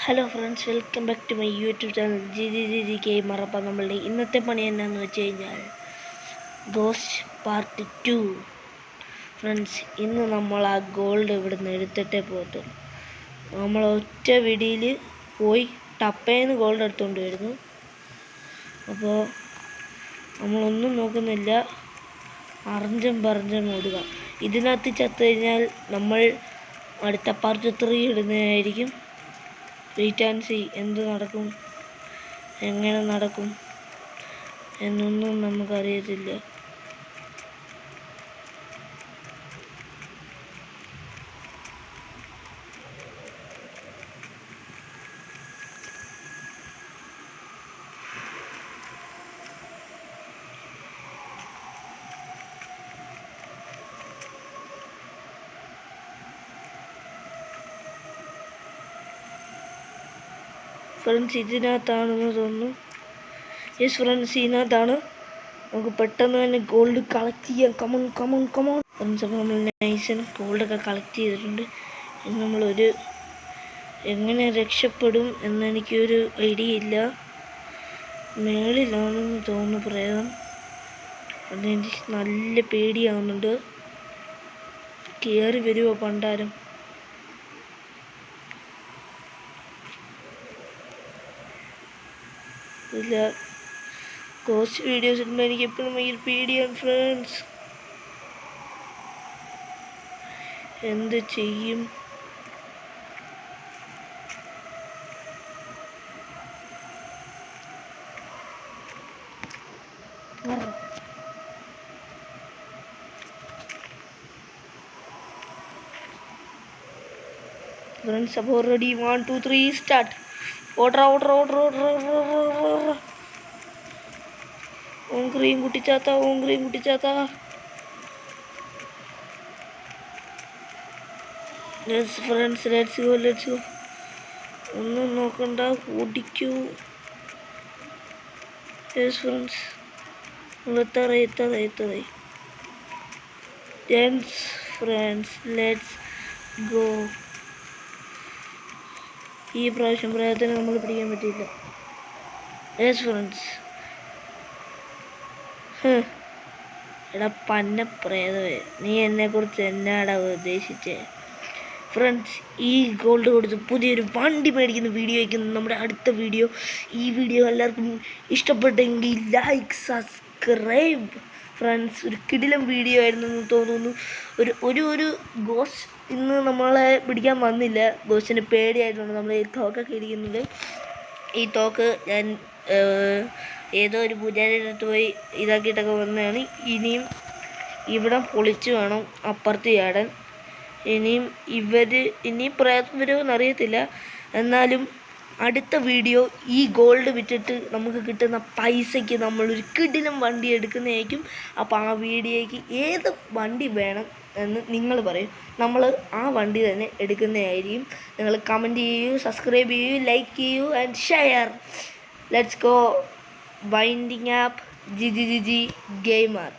Hello friends, welcome back to my YouTube channel G gamer. അപ്പോൾ നമ്മളുടെ ഇന്നത്തെ പണി എന്നാന്ന് വെച്ച് കഴിഞ്ഞാൽ ഗോസ്റ്റ് പാർട്ട് 2. ഫ്രണ്ട്സ്, ഇന്ന് നമ്മൾ ആ ഗോൾഡ് ഇവിടുന്ന് എടുത്തിട്ടേ പോകത്തുള്ളൂ. നമ്മൾ ഒറ്റ വിടിയിൽ പോയി ടപ്പേന്ന് ഗോൾഡ് എടുത്തുകൊണ്ട് വരുന്നു. അപ്പോൾ നമ്മളൊന്നും നോക്കുന്നില്ല, അറിഞ്ചും പറഞ്ഞും ഓടുക. ഇതിനകത്ത് ചത്തു കഴിഞ്ഞാൽ നമ്മൾ അടുത്ത പാർട്ട് 3 ഇടുന്നതായിരിക്കും. വെയിറ്റ് ആൻഡ് സീ എന്ത് നടക്കും, എങ്ങനെ നടക്കും എന്നൊന്നും നമുക്കറിയത്തില്ല. ഫ്രണ്ട്സ്, ഇതിനകത്താണെന്ന് തോന്നുന്നു. യെസ് ഫ്രണ്ട്സ്, ഇതിനകത്താണ്. നമുക്ക് പെട്ടെന്ന് തന്നെ ഗോൾഡ് കളക്ട് ചെയ്യാം. കമോൺ ഫ്രണ്ട്സ്, അപ്പോൾ നമ്മൾ നൈസിന് ഗോൾഡൊക്കെ കളക്ട് ചെയ്തിട്ടുണ്ട്. ഇനി നമ്മളൊരു എങ്ങനെ രക്ഷപ്പെടും എന്നെനിക്കൊരു ഐഡിയ ഇല്ല. മേളിലാണെന്ന് തോന്നുന്നു പ്രേതം. അതെനിക്ക് നല്ല പേടിയാവുന്നുണ്ട്. കയറി വരുമോ പണ്ടാരം? ഇല്ല, ഗോസ്റ്റ് വീഡിയോസ് ഇടുമ്പോൾ എനിക്ക് എപ്പോഴും ഭയങ്കര പേടിയാണ് ഫ്രണ്ട്സ്. എന്ത് ചെയ്യും? ഫ്രണ്ട്സ്, അപ്പോൾ റെഡി, 1 2 3 സ്റ്റാർട്ട്. ഓർഡർ ഓങ്ക്രീം കുട്ടിച്ചാത്ത. Yes friends, let's go. ഒന്നും നോക്കണ്ട, ഓടിക്കൂ. യെസ് ഫ്രണ്ട്സ്, എത്താറായി. Yes friends, let's go. ഈ പ്രാവശ്യം പ്രേതത്തിന് നമ്മൾ പിടിക്കാൻ പറ്റിയില്ല. Yes friends. എടാ പന്ന പ്രേതമേ, നീ എന്നെക്കുറിച്ച് എന്നാടാ ഉദ്ദേശിച്ചേ? ഫ്രണ്ട്സ്, ഈ ഗോൾഡ് കൊടുത്ത് പുതിയൊരു വണ്ടി മേടിക്കുന്ന വീഡിയോ ആയിരിക്കും നമ്മുടെ അടുത്ത വീഡിയോ. ഈ വീഡിയോ എല്ലാവർക്കും ഇഷ്ടപ്പെട്ടെങ്കിൽ ലൈക്ക്, സബ്സ്ക്രൈബ്. ഫ്രണ്ട്സ്, ഒരു കിടിലം വീഡിയോ ആയിരുന്നു എന്ന് തോന്നുന്നു. ഒരു ഗോസ്റ്റ് ഇന്ന് നമ്മളെ പിടിക്കാൻ വന്നില്ല. ഗോസ്റ്റിന് പേടിയായിട്ടുണ്ട് നമ്മൾ ഈ തോക്കൊക്കെ ഇരിക്കുന്നത്. ഈ തോക്ക് ഞാൻ ഏതോ ഒരു പൂജാരിയുടെ അടുത്ത് പോയി ഇതാക്കിയിട്ടൊക്കെ വന്നതാണ്. ഇനിയും ഇവിടെ പൊളിച്ച് വേണം അപ്പുറത്ത് ചാടാൻ. ഇനിയും പ്രയത്നം വരുമെന്ന് അറിയത്തില്ല. എന്നാലും അടുത്ത വീഡിയോ ഈ ഗോൾഡ് വിറ്റിട്ട് നമുക്ക് കിട്ടുന്ന പൈസയ്ക്ക് നമ്മളൊരു കിടിലം വണ്ടി എടുക്കുന്നതായിരിക്കും. അപ്പോൾ ആ വീഡിയോയ്ക്ക് ഏത് വണ്ടി വേണം എന്ന് നിങ്ങൾ പറയും, നമ്മൾ ആ വണ്ടി തന്നെ എടുക്കുന്നതായിരിക്കും. നിങ്ങൾ കമൻറ്റ് ചെയ്യൂ, സബ്സ്ക്രൈബ് ചെയ്യൂ, ലൈക്ക് ചെയ്യൂ and share. Let's go. Winding up. G gamer.